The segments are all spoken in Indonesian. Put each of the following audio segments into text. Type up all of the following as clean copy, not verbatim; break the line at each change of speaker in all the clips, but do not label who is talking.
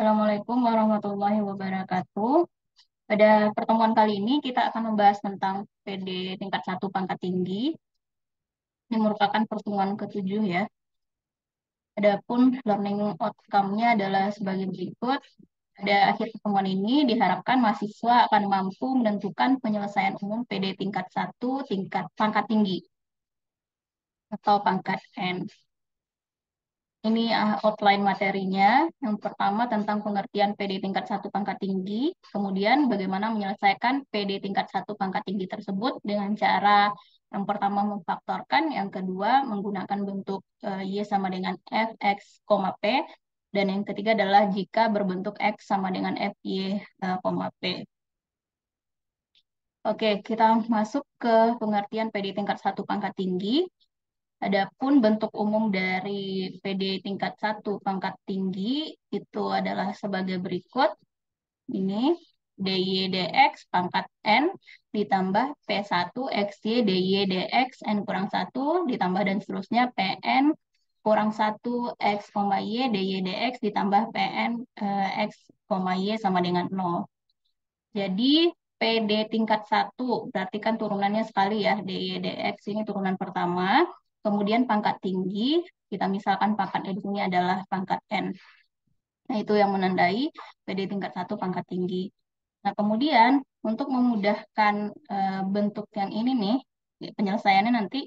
Assalamualaikum warahmatullahi wabarakatuh. Pada pertemuan kali ini kita akan membahas tentang PD tingkat satu pangkat tinggi. Ini merupakan pertemuan ketujuh ya. Adapun learning outcome-nya adalah sebagai berikut. Pada akhir pertemuan ini diharapkan mahasiswa akan mampu menentukan penyelesaian umum PD tingkat satu tingkat pangkat tinggi atau pangkat N. Ini outline materinya. Yang pertama tentang pengertian PD tingkat satu pangkat tinggi, kemudian bagaimana menyelesaikan PD tingkat satu pangkat tinggi tersebut dengan cara yang pertama memfaktorkan, yang kedua menggunakan bentuk Y sama dengan Fx, P, dan yang ketiga adalah jika berbentuk X sama dengan Fy, P. Oke, kita masuk ke pengertian PD tingkat satu pangkat tinggi. Adapun bentuk umum dari PD tingkat satu pangkat tinggi itu adalah sebagai berikut. Ini DY DX pangkat N ditambah P1 XY DY DX N kurang 1 ditambah dan seterusnya PN kurang 1 X, Y DY DX ditambah PN X, Y sama dengan 0. Jadi PD tingkat satu berarti kan turunannya sekali ya, DY DX ini turunan pertama. Kemudian pangkat tinggi, kita misalkan pangkat di sini adalah pangkat N. Nah, itu yang menandai PD tingkat satu pangkat tinggi. Nah, kemudian untuk memudahkan bentuk yang ini nih, penyelesaiannya nanti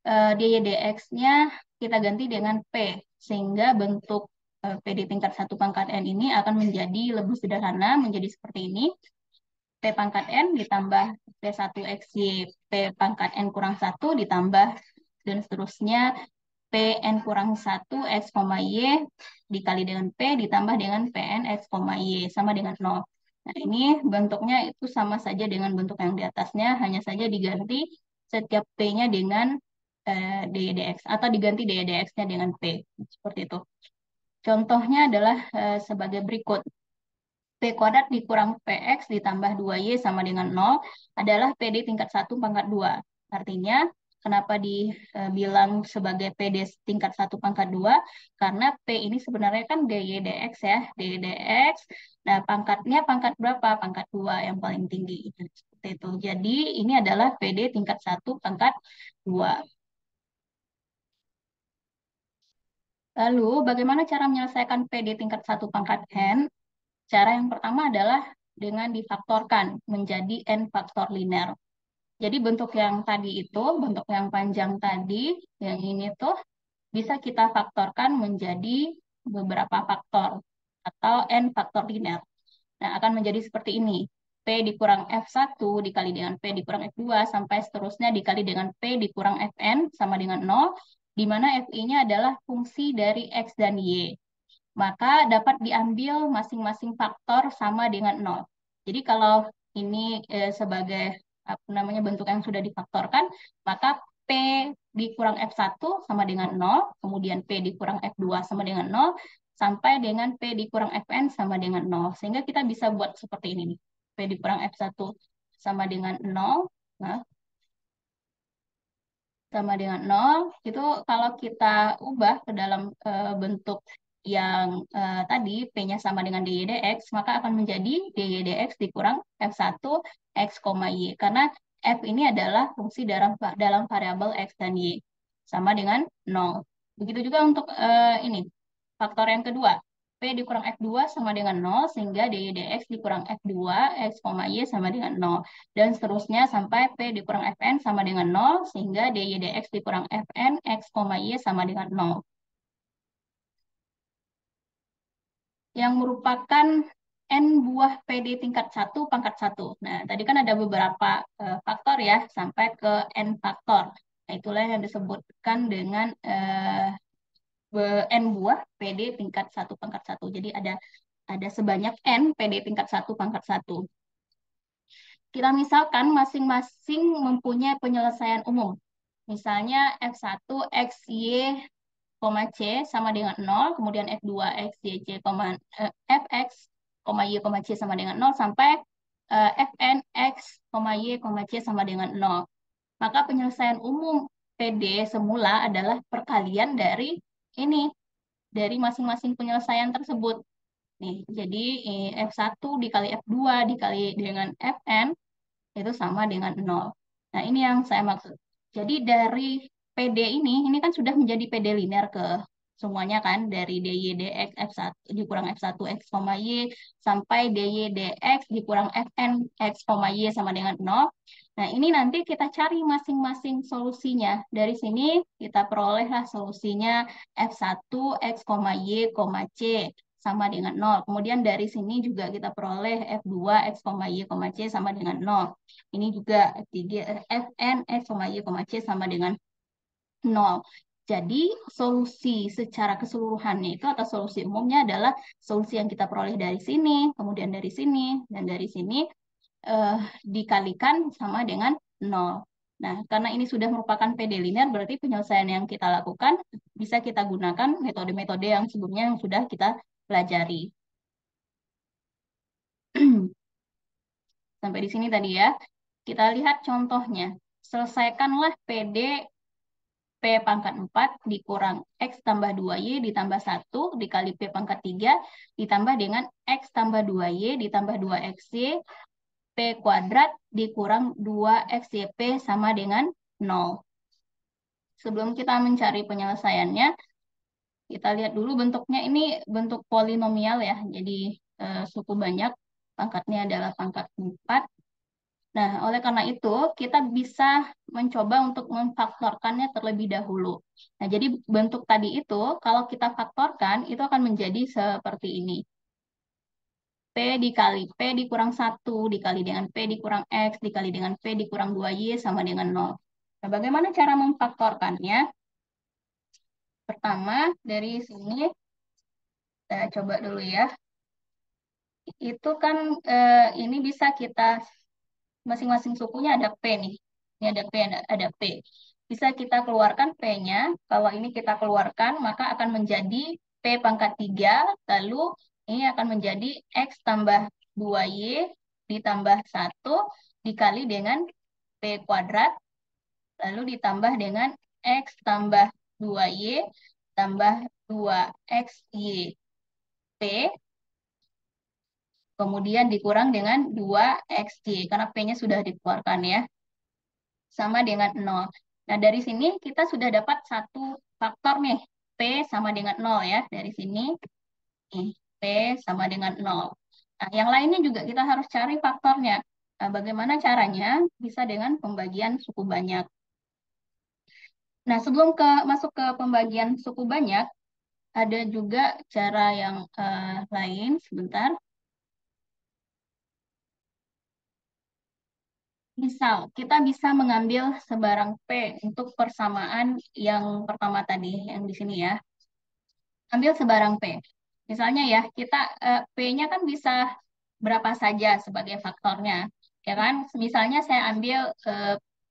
DY DX-nya kita ganti dengan P, sehingga bentuk PD tingkat satu pangkat N ini akan menjadi lebih sederhana, menjadi seperti ini. P pangkat N ditambah P1XY, P pangkat N kurang 1 ditambah dan seterusnya Pn kurang 1 X, Y dikali dengan P ditambah dengan Pn X, Y sama dengan 0. Nah, ini bentuknya itu sama saja dengan bentuk yang di atasnya, hanya saja diganti setiap P-nya dengan dydx atau diganti dydx-nya dengan P. Seperti itu. Contohnya adalah sebagai berikut. P kuadrat dikurang PX ditambah 2Y sama dengan 0 adalah PD tingkat satu pangkat 2. Artinya, kenapa dibilang sebagai PD tingkat satu pangkat 2? Karena P ini sebenarnya kan DY DX ya, DY DX. Nah, pangkatnya pangkat berapa? Pangkat 2 yang paling tinggi. Seperti itu. Jadi, ini adalah PD tingkat satu pangkat 2. Lalu, bagaimana cara menyelesaikan PD tingkat satu pangkat N? Cara yang pertama adalah dengan difaktorkan menjadi n faktor linear. Jadi bentuk yang tadi itu, bentuk yang panjang tadi, yang ini tuh bisa kita faktorkan menjadi beberapa faktor atau n faktor linear. Nah, akan menjadi seperti ini. P dikurang F1 dikali dengan P dikurang F2 sampai seterusnya dikali dengan P dikurang Fn sama dengan 0, di mana Fi-nya adalah fungsi dari X dan Y, maka dapat diambil masing-masing faktor sama dengan 0. Jadi kalau ini sebagai apa namanya bentuk yang sudah difaktorkan, maka P dikurang F1 sama dengan 0, kemudian P dikurang F2 sama dengan 0, sampai dengan P dikurang Fn sama dengan 0. Sehingga kita bisa buat seperti ini nih. P dikurang F1 sama dengan 0, nah, sama dengan 0, itu kalau kita ubah ke dalam bentuk yang tadi P-nya sama dengan DY dx, maka akan menjadi DY dx dikurang F1 X, Y. Karena F ini adalah fungsi dalam variabel X dan Y. Sama dengan 0. Begitu juga untuk ini, faktor yang kedua. P dikurang F2 sama dengan 0, sehingga DY dx dikurang F2 X, Y sama dengan 0. Dan seterusnya sampai P dikurang Fn sama dengan 0, sehingga DY dx dikurang Fn X, Y sama dengan 0. Yang merupakan N buah PD tingkat satu pangkat satu. Nah, tadi kan ada beberapa faktor ya, sampai ke N faktor. Nah, itulah yang disebutkan dengan N buah PD tingkat satu pangkat satu. Jadi ada sebanyak N PD tingkat satu pangkat satu. Kita misalkan masing-masing mempunyai penyelesaian umum. Misalnya F1 X, Y, C sama dengan 0, kemudian F2 X, Y, C, Fx, Y, C sama dengan 0, sampai Fn X, Y, C sama dengan 0. Maka penyelesaian umum PD semula adalah perkalian dari ini, dari masing-masing penyelesaian tersebut. Nih, jadi F1 dikali F2 dikali dengan Fn itu sama dengan 0. Nah, ini yang saya maksud. Jadi dari PD ini kan sudah menjadi PD linear ke semuanya kan, dari dy dx F1 dikurang F1 x, y sampai dy dx dikurang Fn x, y sama dengan 0. Nah, ini nanti kita cari masing-masing solusinya. Dari sini kita perolehlah solusinya F1 x, y, c sama dengan 0. Kemudian dari sini juga kita peroleh F2 x, y, c sama dengan 0. Ini juga F3, Fn x, y, c sama dengan 0. Jadi solusi secara keseluruhannya itu atau solusi umumnya adalah solusi yang kita peroleh dari sini, kemudian dari sini, dan dari sini eh, dikalikan sama dengan 0. Nah, karena ini sudah merupakan PD linear, berarti penyelesaian yang kita lakukan bisa kita gunakan metode-metode yang sebelumnya yang sudah kita pelajari. Sampai di sini tadi ya. Kita lihat contohnya. Selesaikanlah PD P pangkat 4 dikurang X tambah 2Y ditambah 1 dikali P pangkat 3 ditambah dengan X tambah 2Y ditambah 2XY P kuadrat dikurang 2XYP sama dengan 0. Sebelum kita mencari penyelesaiannya, kita lihat dulu bentuknya. Ini bentuk polinomial ya. Jadi suku banyak, pangkatnya adalah pangkat 4. Nah, oleh karena itu, kita bisa mencoba untuk memfaktorkannya terlebih dahulu. Nah, jadi bentuk tadi itu, kalau kita faktorkan, itu akan menjadi seperti ini. P dikali P dikurang 1, dikali dengan P dikurang X, dikali dengan P dikurang 2Y sama dengan 0. Nah, bagaimana cara memfaktorkannya? Pertama, dari sini, kita coba dulu ya. Itu kan, ini bisa kita masing-masing sukunya ada P nih. Ini ada P, ada P. Bisa kita keluarkan P-nya. Kalau ini kita keluarkan, maka akan menjadi P pangkat 3. Lalu ini akan menjadi X tambah 2Y ditambah 1 dikali dengan P kuadrat. Lalu ditambah dengan X tambah 2Y tambah 2XY P. Kemudian dikurang dengan 2XY. Karena P-nya sudah dikeluarkan ya. Sama dengan 0. Nah, dari sini kita sudah dapat satu faktor nih. P sama dengan 0 ya. Dari sini, nih, P sama dengan 0. Nah, yang lainnya juga kita harus cari faktornya. Nah, bagaimana caranya? Bisa dengan pembagian suku banyak. Nah, sebelum masuk ke pembagian suku banyak, ada juga cara yang lain. Sebentar. Misal, kita bisa mengambil sebarang P untuk persamaan yang pertama tadi, yang di sini ya. Ambil sebarang P. Misalnya ya, kita P-nya kan bisa berapa saja sebagai faktornya. Ya kan? Misalnya saya ambil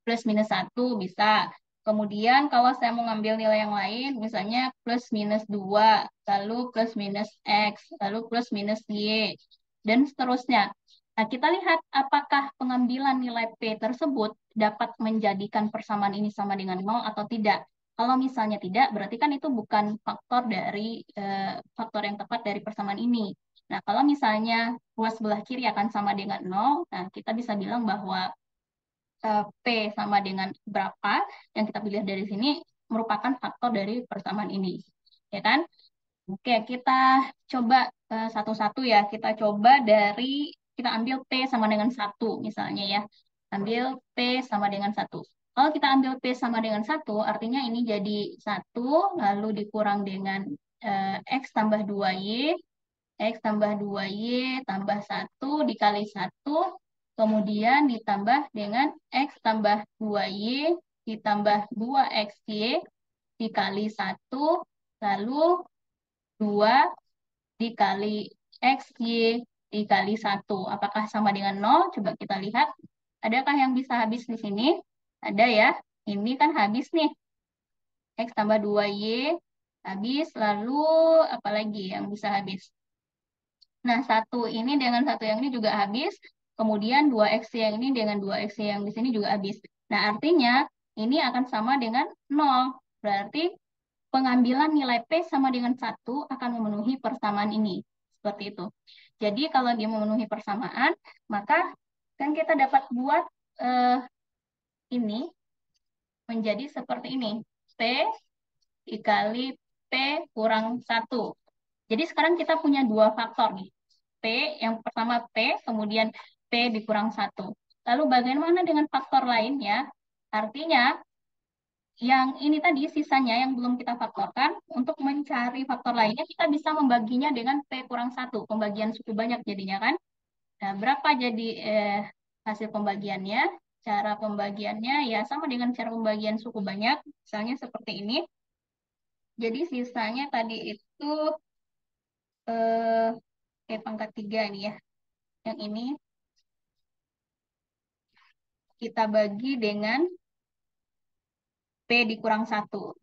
plus minus 1 bisa. Kemudian kalau saya mau ngambil nilai yang lain, misalnya plus minus 2 lalu plus minus X, lalu plus minus Y, dan seterusnya. Nah, kita lihat apakah pengambilan nilai P tersebut dapat menjadikan persamaan ini sama dengan 0 atau tidak. Kalau misalnya tidak, berarti kan itu bukan faktor dari faktor yang tepat dari persamaan ini. Nah, kalau misalnya ruas sebelah kiri akan sama dengan 0, nah kita bisa bilang bahwa P sama dengan berapa yang kita pilih dari sini merupakan faktor dari persamaan ini. Ya kan? Oke, kita coba satu-satu ya. Kita coba kita ambil P sama dengan 1 misalnya ya. Ambil P sama dengan 1. Kalau kita ambil P sama dengan 1, artinya ini jadi 1, lalu dikurang dengan X tambah 2Y, X tambah 2Y tambah 1 dikali 1, kemudian ditambah dengan X tambah 2Y ditambah 2XY dikali 1, lalu 2 dikali XY dikali 1. Apakah sama dengan 0? Coba kita lihat. Adakah yang bisa habis di sini? Ada ya. Ini kan habis nih. X tambah 2Y habis. Lalu apa lagi yang bisa habis? Nah, satu ini dengan satu yang ini juga habis. Kemudian 2XY yang ini dengan 2XY yang di sini juga habis. Nah, artinya ini akan sama dengan 0. Berarti pengambilan nilai P sama dengan 1 akan memenuhi persamaan ini. Seperti itu. Jadi kalau dia memenuhi persamaan, maka kan kita dapat buat eh, ini menjadi seperti ini. P dikali P kurang 1. Jadi sekarang kita punya dua faktor nih. P, yang pertama P, kemudian P dikurang 1. Lalu bagaimana dengan faktor lainnya? Artinya, yang ini tadi sisanya yang belum kita faktorkan, untuk mencari faktor lainnya, kita bisa membaginya dengan P kurang 1. Pembagian suku banyak jadinya kan. Nah, berapa jadi hasil pembagiannya? Cara pembagiannya ya sama dengan cara pembagian suku banyak. Misalnya seperti ini. Jadi sisanya tadi itu eh, pangkat 3 nih ya. Yang ini kita bagi dengan P dikurang 1.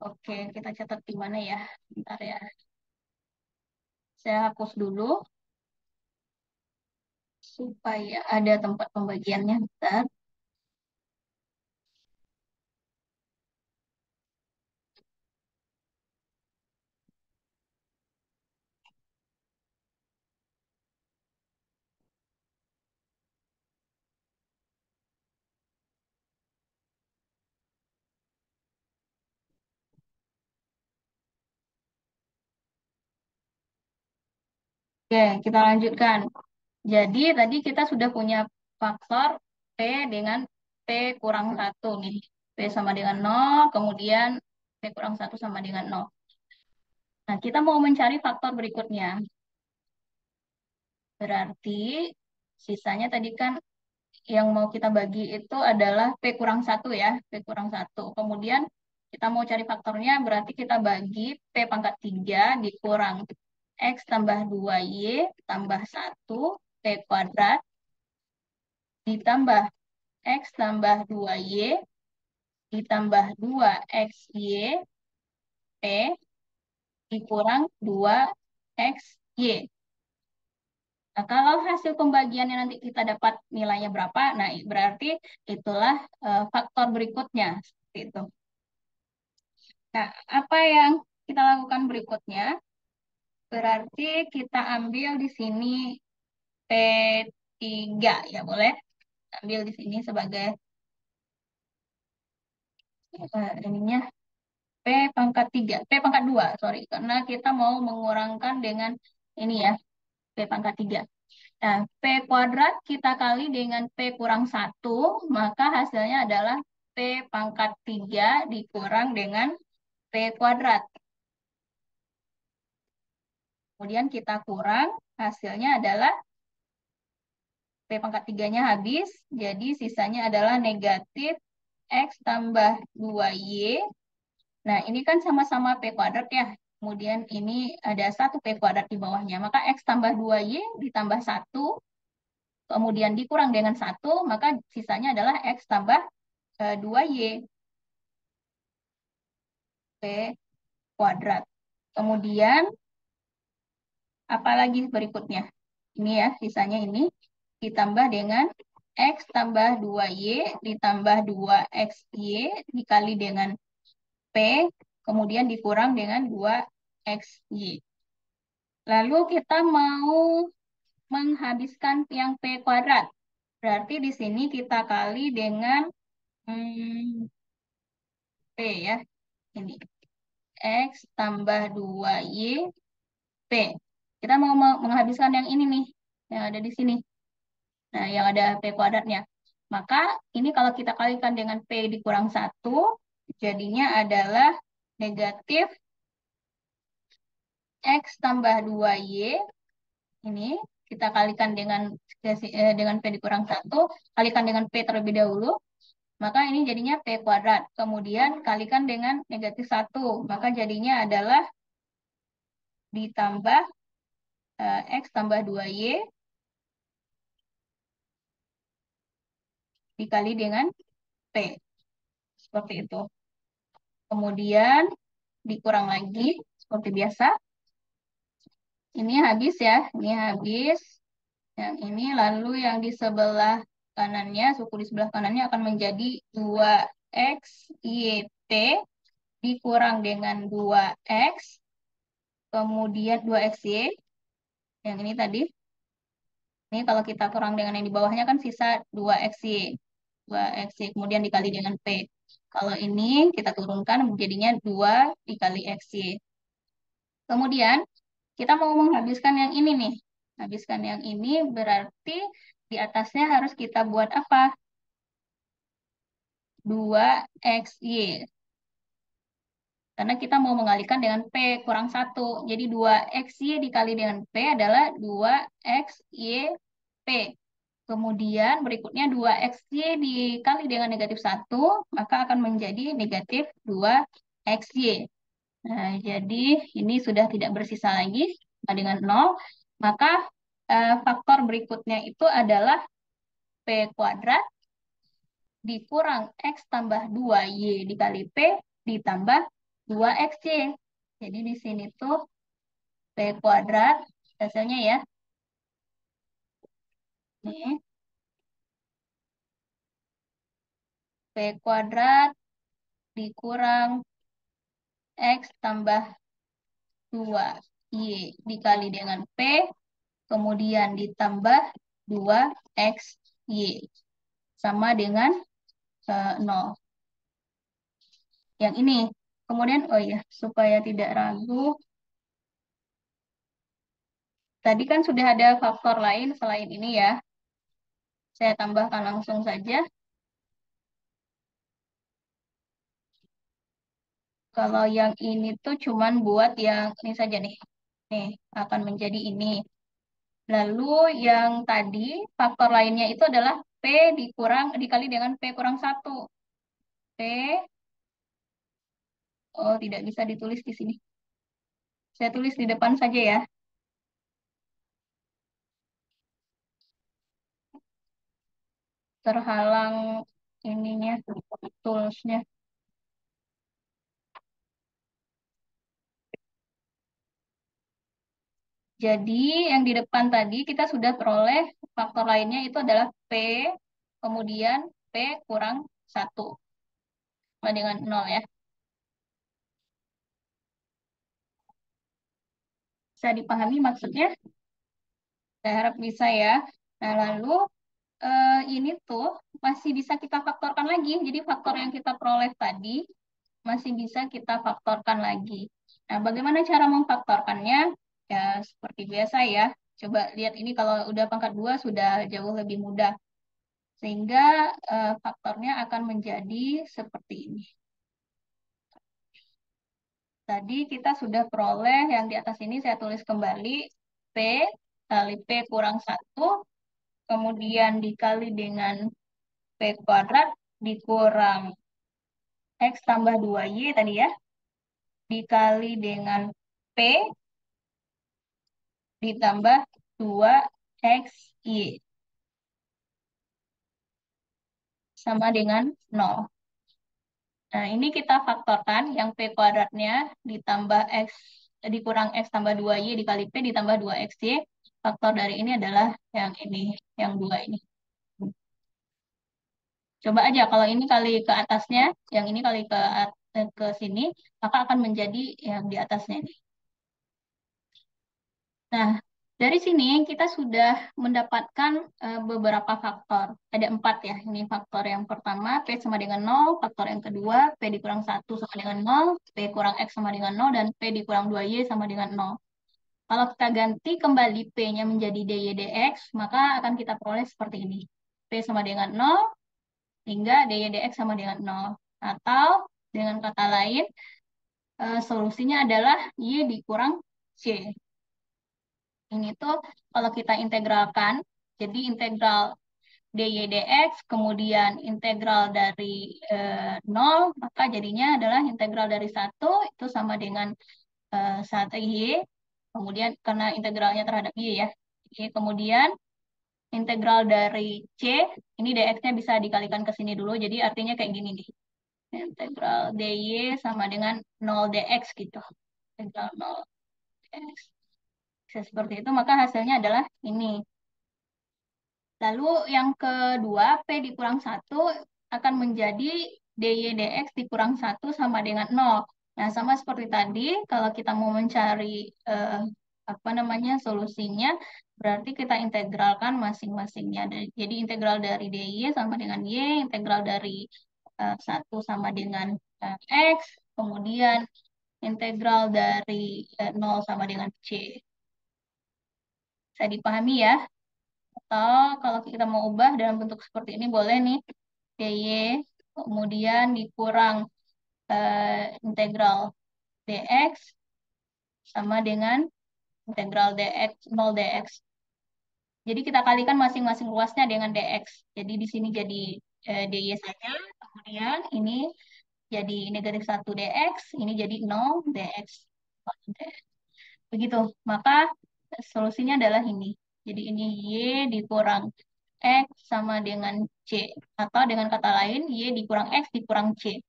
Oke, kita catat di mana ya? Bentar ya. Saya hapus dulu supaya ada tempat pembagiannya. Bentar. Oke, kita lanjutkan. Jadi tadi kita sudah punya faktor P dengan P kurang 1 nih. P sama dengan 0, kemudian P kurang 1 sama dengan 0. Nah, kita mau mencari faktor berikutnya. Berarti sisanya tadi kan yang mau kita bagi itu adalah P kurang 1 ya. P kurang 1. Kemudian kita mau cari faktornya berarti kita bagi P pangkat 3 dikurang X tambah 2Y tambah 1 P kuadrat ditambah X tambah 2Y ditambah 2XY P dikurang 2XY. Nah, kalau hasil pembagiannya nanti kita dapat nilainya berapa, nah berarti itulah faktor berikutnya. Seperti itu. Nah, apa yang kita lakukan berikutnya? Berarti kita ambil di sini P3 ya boleh. Ambil di sini sebagai ininya P pangkat 3, P pangkat 2, sorry. Karena kita mau mengurangkan dengan ini ya, P pangkat 3. Nah, P kuadrat kita kali dengan P kurang 1, maka hasilnya adalah P pangkat 3 dikurang dengan P kuadrat. Kemudian kita kurang, hasilnya adalah P pangkat 3-nya habis, jadi sisanya adalah negatif X tambah 2Y. Nah, ini kan sama-sama P kuadrat ya. Kemudian ini ada 1 P kuadrat di bawahnya. Maka X tambah 2Y ditambah 1, kemudian dikurang dengan 1, maka sisanya adalah X tambah 2Y P kuadrat. Kemudian, apalagi berikutnya? Ini ya, sisanya ini ditambah dengan X tambah 2Y ditambah 2XY dikali dengan P, kemudian dikurang dengan 2XY. Lalu kita mau menghabiskan yang P kuadrat. Berarti di sini kita kali dengan P ya. Ini. X tambah 2Y P. Kita mau menghabiskan yang ini nih. Yang ada di sini. Nah, yang ada P kuadratnya. Maka ini kalau kita kalikan dengan P dikurang 1, jadinya adalah negatif X tambah 2Y. Ini kita kalikan dengan P dikurang 1, kalikan dengan P terlebih dahulu, maka ini jadinya P kuadrat. Kemudian kalikan dengan negatif 1, maka jadinya adalah ditambah X tambah 2Y dikali dengan P. Seperti itu. Kemudian dikurang lagi, seperti biasa. Ini habis ya, ini habis. Yang ini lalu yang di sebelah kanannya, suku di sebelah kanannya akan menjadi 2XYP dikurang dengan 2X kemudian 2xy, yang ini tadi. Ini kalau kita kurang dengan yang di bawahnya kan sisa 2xy. 2xy kemudian dikali dengan P. Kalau ini kita turunkan jadinya 2 dikali xy. Kemudian kita mau menghabiskan yang ini nih. Habiskan yang ini berarti di atasnya harus kita buat apa? 2xy. Karena kita mau mengalihkan dengan P kurang 1. Jadi 2xy dikali dengan P adalah 2xy P. Kemudian berikutnya 2xy dikali dengan negatif 1, maka akan menjadi negatif 2xy. Nah, jadi ini sudah tidak bersisa lagi dengan 0. Maka faktor berikutnya itu adalah P kuadrat dikurang X tambah 2Y dikali P ditambah 2XY. Jadi di sini tuh P kuadrat, hasilnya ya. Nih, P kuadrat dikurang X tambah 2Y dikali dengan P, kemudian ditambah 2XY. Sama dengan 0. Yang ini. Kemudian, oh ya, supaya tidak ragu, tadi kan sudah ada faktor lain selain ini ya. Saya tambahkan langsung saja. Kalau yang ini tuh cuman buat yang ini saja nih. Nih, akan menjadi ini. Lalu yang tadi, faktor lainnya itu adalah P dikali dengan P kurang 1. P, oh tidak bisa ditulis di sini. Saya tulis di depan saja ya. Terhalang ininya, toolsnya. Jadi yang di depan tadi kita sudah peroleh faktor lainnya itu adalah P, kemudian P kurang 1 sama dengan 0 ya. Bisa dipahami maksudnya? Saya harap bisa ya. Nah, lalu ini tuh masih bisa kita faktorkan lagi. Jadi faktor yang kita peroleh tadi masih bisa kita faktorkan lagi. Nah, bagaimana cara memfaktorkannya? Ya, seperti biasa ya. Coba lihat ini kalau udah pangkat 2 sudah jauh lebih mudah. Sehingga faktornya akan menjadi seperti ini. Tadi kita sudah peroleh yang di atas ini saya tulis kembali. P kali P kurang 1, kemudian dikali dengan P kuadrat dikurang X tambah 2Y tadi ya, dikali dengan P ditambah 2XY sama dengan 0. Nah, ini kita faktorkan yang P kuadratnya ditambah X dikurang X tambah 2Y dikali P ditambah 2XY. Faktor dari ini adalah yang ini, yang 2 ini. Coba aja kalau ini kali ke atasnya, yang ini kali ke sini, maka akan menjadi yang di atasnya ini. Nah, dari sini kita sudah mendapatkan beberapa faktor. Ada 4 ya. Ini faktor yang pertama, P sama dengan 0. Faktor yang kedua, P dikurang 1 sama dengan 0. P kurang X sama dengan 0. Dan P dikurang 2Y sama dengan 0. Kalau kita ganti kembali P-nya menjadi DY DX, maka akan kita peroleh seperti ini. P sama dengan 0, hingga DY DX sama dengan 0. Atau dengan kata lain, solusinya adalah Y dikurang C. Ini tuh kalau kita integralkan, jadi integral dy dx, kemudian integral dari 0, maka jadinya adalah integral dari 1, itu sama dengan 1 y, kemudian karena integralnya terhadap y ya, y, kemudian integral dari c, ini dx-nya bisa dikalikan ke sini dulu, jadi artinya kayak gini nih. Integral dy sama dengan 0 dx gitu. Integral 0 dx. Bisa seperti itu, maka hasilnya adalah ini. Lalu yang kedua, P dikurang 1 akan menjadi dy dx dikurang 1 sama dengan 0. Nah, sama seperti tadi, kalau kita mau mencari eh, apa namanya solusinya, berarti kita integralkan masing-masingnya. Jadi integral dari dy sama dengan y, integral dari 1 sama dengan x, kemudian integral dari 0 sama dengan c. Saya dipahami ya? Atau kalau kita mau ubah dalam bentuk seperti ini boleh nih, dy kemudian dikurang integral dx sama dengan integral dx 0 dx. Jadi kita kalikan masing-masing ruasnya dengan dx. Jadi di sini jadi dy saja, kemudian ini jadi negatif 1 dx, ini jadi 0 dx. Begitu, maka solusinya adalah ini. Jadi ini y dikurang x sama dengan c. Atau dengan kata lain, y dikurang x dikurang c.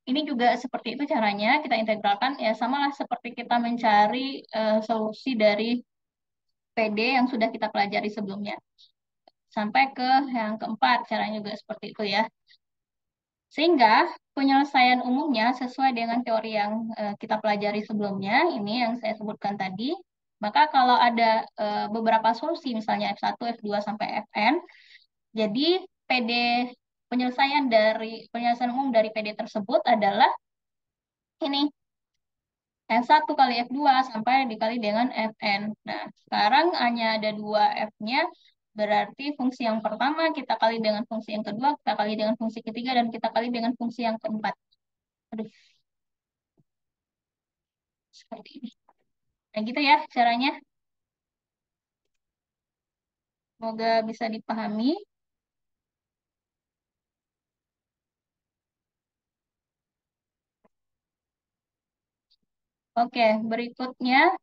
Ini juga seperti itu caranya kita integralkan. Ya samalah seperti kita mencari solusi dari PD yang sudah kita pelajari sebelumnya. Sampai ke yang keempat, caranya juga seperti itu ya. Sehingga penyelesaian umumnya sesuai dengan teori yang kita pelajari sebelumnya, ini yang saya sebutkan tadi, maka kalau ada beberapa solusi, misalnya F1, F2, sampai Fn, jadi PD penyelesaian umum dari PD tersebut adalah ini, F1 kali F2 sampai dikali dengan Fn. Nah, sekarang hanya ada dua F-nya, berarti fungsi yang pertama kita kali dengan fungsi yang kedua, kita kali dengan fungsi ketiga, dan kita kali dengan fungsi yang keempat. Aduh, seperti ini. Nah, gitu ya caranya. Semoga bisa dipahami. Oke, berikutnya,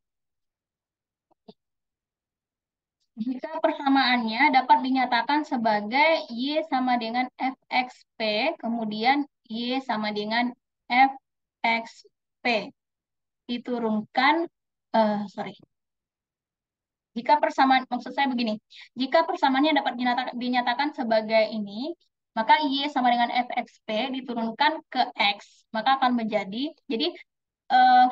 jika persamaannya dapat dinyatakan sebagai Y sama dengan Fxp, kemudian Y sama dengan Fxp, diturunkan, sorry, jika persamaan, maksud saya begini, jika persamaannya dapat dinyatakan sebagai ini, maka Y sama dengan Fxp diturunkan ke X, maka akan menjadi, jadi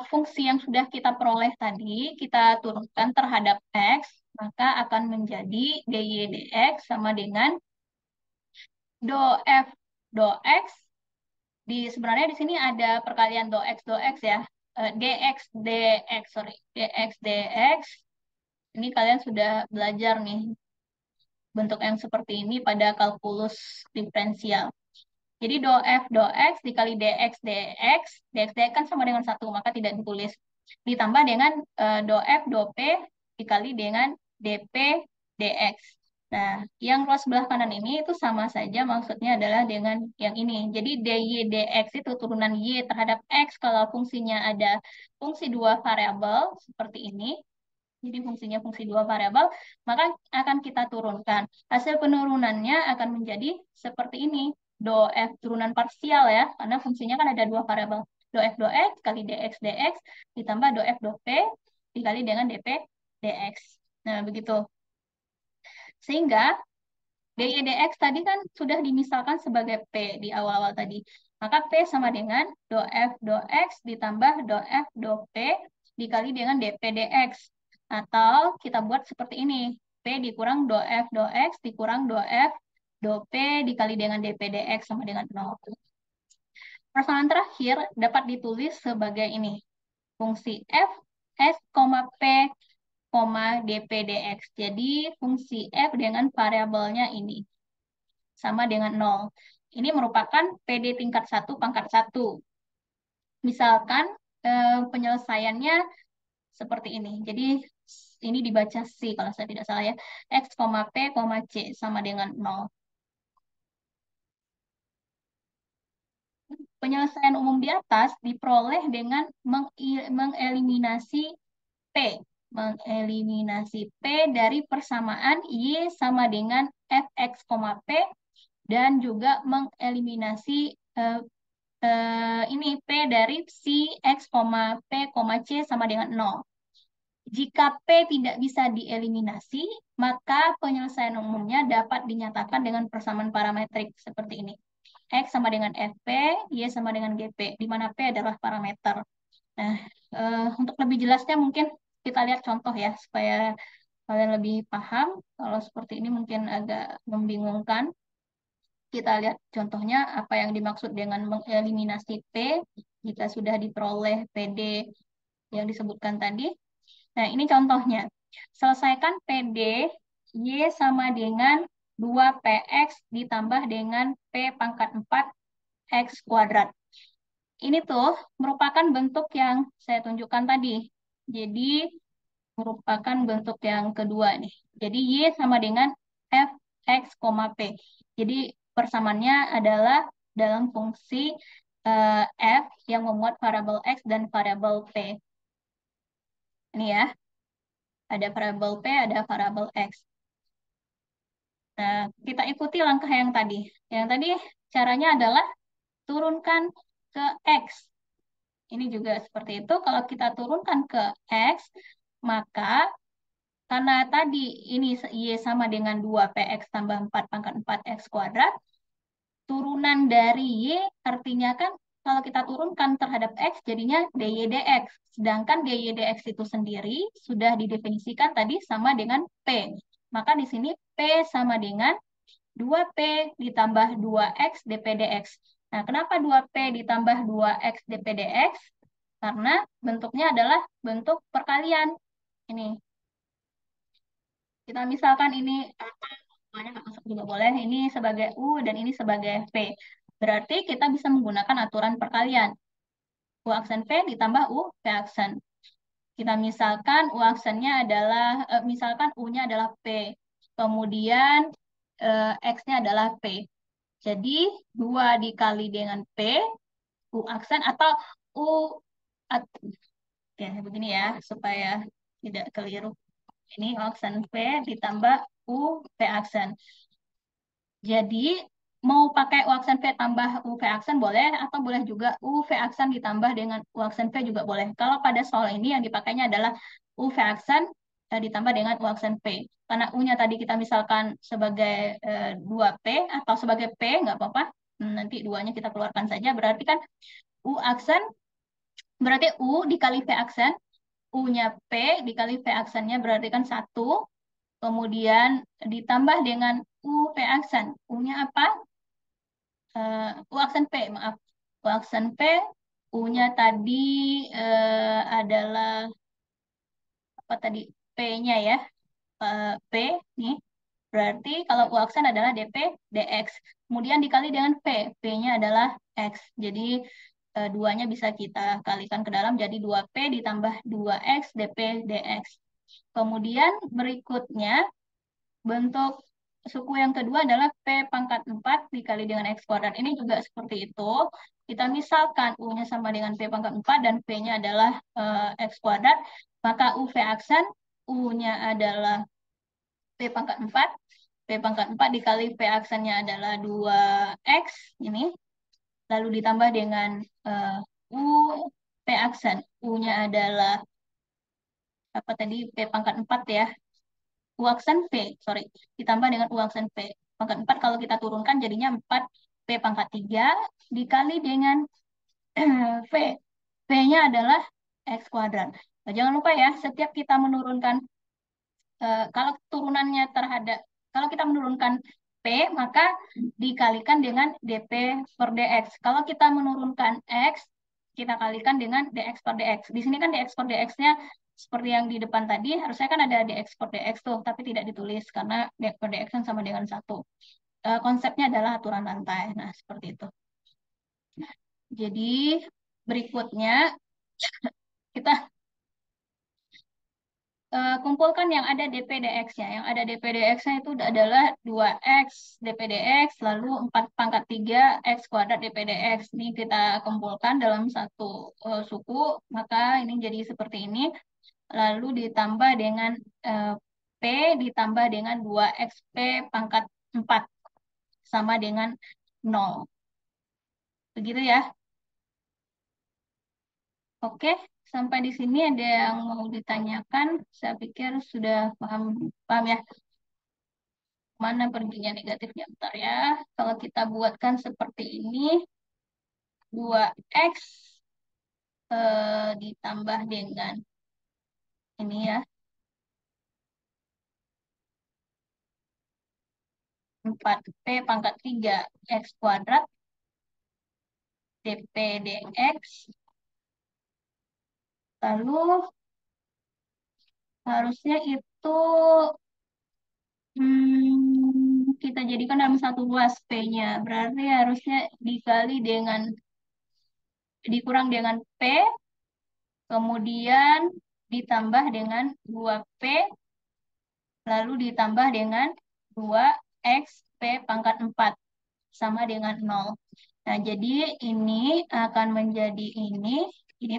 fungsi yang sudah kita peroleh tadi, kita turunkan terhadap X, maka akan menjadi dy dx sama dengan do F do X, sebenarnya di sini ada perkalian do X ya, dx dx, sorry, dx dx, ini kalian sudah belajar nih bentuk yang seperti ini pada kalkulus diferensial. Jadi do F do X dikali dx dx, dx dx kan sama dengan 1, maka tidak ditulis. Ditambah dengan do F do P dikali dengan dp dx. Nah, yang ruas sebelah kanan ini itu sama saja, maksudnya adalah dengan yang ini. Jadi dy dx itu turunan y terhadap x kalau fungsinya ada fungsi dua variabel seperti ini. Jadi fungsinya fungsi dua variabel, maka akan kita turunkan. Hasil penurunannya akan menjadi seperti ini. Do F turunan parsial ya, karena fungsinya kan ada dua variabel. Do F do X kali dx dx ditambah do F do P dikali dengan dp dx. Nah, begitu. Sehingga dy dx tadi kan sudah dimisalkan sebagai P di awal-awal tadi. Maka P sama dengan do F do X ditambah do F do P dikali dengan dp dx. Atau kita buat seperti ini. P dikurang do F do X dikurang do F do P dikali dengan dp dx sama dengan 0. Persoalan terakhir dapat ditulis sebagai ini. Fungsi f, s, p, dp dx. Jadi fungsi f dengan variabelnya ini sama dengan 0. Ini merupakan PD tingkat 1 pangkat 1. Misalkan penyelesaiannya seperti ini. Jadi ini dibaca C kalau saya tidak salah ya. X, P, C sama dengan 0. Penyelesaian umum di atas diperoleh dengan mengeliminasi P. Mengeliminasi P dari persamaan Y sama dengan Fx, P dan juga mengeliminasi ini P dari si X, P, C sama dengan 0. Jika P tidak bisa dieliminasi, maka penyelesaian umumnya dapat dinyatakan dengan persamaan parametrik seperti ini. X sama dengan FP, Y sama dengan GP, di mana P adalah parameter. Nah, untuk lebih jelasnya mungkin kita lihat contoh ya, supaya kalian lebih paham. Kalau seperti ini mungkin agak membingungkan. Kita lihat contohnya apa yang dimaksud dengan mengeliminasi P jika sudah diperoleh PD yang disebutkan tadi. Nah, ini contohnya. Selesaikan PD Y sama dengan 2PX ditambah dengan P pangkat 4 X kuadrat. Ini tuh merupakan bentuk yang saya tunjukkan tadi. Jadi, merupakan bentuk yang kedua nih. Jadi, Y sama dengan Fx, P. Jadi, persamaannya adalah dalam fungsi F yang memuat variabel X dan variabel P. Ini ya, ada variabel P, ada variabel X. Nah, kita ikuti langkah yang tadi. Yang tadi caranya adalah turunkan ke X. Ini juga seperti itu. Kalau kita turunkan ke X, maka karena tadi ini Y sama dengan 2PX tambah 4 pangkat 4X kuadrat, turunan dari Y artinya kan kalau kita turunkan terhadap X jadinya DY dx. Sedangkan DY dx itu sendiri sudah didefinisikan tadi sama dengan P. Maka di sini P sama dengan 2P ditambah 2X dP dx. Nah, kenapa 2P ditambah 2X dP dx? Karena bentuknya adalah bentuk perkalian. Ini, kita misalkan ini semuanya nggak masuk juga boleh. Ini sebagai U dan ini sebagai P. Berarti kita bisa menggunakan aturan perkalian. U aksen P ditambah U P aksen. Kita misalkan U aksennya adalah, misalkan U-nya adalah P. Kemudian X-nya adalah P. Jadi 2 dikali dengan P, U aksen atau U, oke, begini ya, supaya tidak keliru. Ini U aksen P ditambah U P aksen. Jadi mau pakai U aksen V tambah U V aksen boleh, atau boleh juga U V aksen ditambah dengan U aksen V juga boleh. Kalau pada soal ini yang dipakainya adalah U V aksen ditambah dengan U aksen P. Karena U-nya tadi kita misalkan sebagai 2P atau sebagai P, nggak apa-apa. Nanti duanya kita keluarkan saja. Berarti kan U aksen, berarti U dikali V aksen. U-nya P dikali V aksennya berarti kan 1. Kemudian ditambah dengan U P aksen. U-nya apa? U aksen P, maaf. U aksen P, U-nya tadi adalah apa tadi? P-nya ya. P nih. Berarti kalau U aksen adalah DP DX. Kemudian dikali dengan P. P-nya adalah X. Jadi duanya bisa kita kalikan ke dalam jadi 2P ditambah 2X DP DX. Kemudian berikutnya bentuk suku yang kedua adalah P pangkat 4 dikali dengan X kuadrat. Ini juga seperti itu. Kita misalkan U-nya sama dengan P pangkat 4 dan P-nya adalah X kuadrat. Maka U V aksen, U-nya adalah P pangkat 4. P pangkat 4 dikali P aksennya adalah 2X. Ini. Lalu ditambah dengan U P aksen. U-nya adalah apa tadi? P pangkat 4 ya. U aksen P, sorry, ditambah dengan U aksen P. Pangkat 4 kalau kita turunkan jadinya 4 P pangkat 3 dikali dengan V. V-nya adalah X kuadrat. Nah, jangan lupa ya, setiap kita menurunkan, kalau turunannya terhadap, kalau kita menurunkan P, maka dikalikan dengan dP per dx. Kalau kita menurunkan X, kita kalikan dengan dx per dx. Di sini kan dx per dx-nya seperti yang di depan tadi, harusnya kan ada dx per dx tuh, tapi tidak ditulis karena dx per dx kan sama dengan 1. Konsepnya adalah aturan rantai. Nah, seperti itu. Jadi, berikutnya kita kumpulkan yang ada dpdx-nya. Yang ada dpdx-nya itu adalah 2x dpdx, lalu 4 pangkat 3 x kuadrat dpdx. Ini kita kumpulkan dalam satu suku, maka ini jadi seperti ini. Lalu ditambah dengan P ditambah dengan 2xp pangkat 4 sama dengan 0. Begitu ya. Oke, sampai di sini ada yang mau ditanyakan? Saya pikir sudah paham, paham ya. Mana perginya negatifnya? Bentar ya. Kalau kita buatkan seperti ini, 2x ditambah dengan ini ya, 4p pangkat 3 x kuadrat dp dx. Lalu harusnya itu kita jadikan dalam satu ruas p-nya. Berarti harusnya dikali dengan dikurang dengan p, kemudian ditambah dengan 2p, lalu ditambah dengan 2x p pangkat 4 sama dengan 0. Nah, jadi ini akan menjadi ini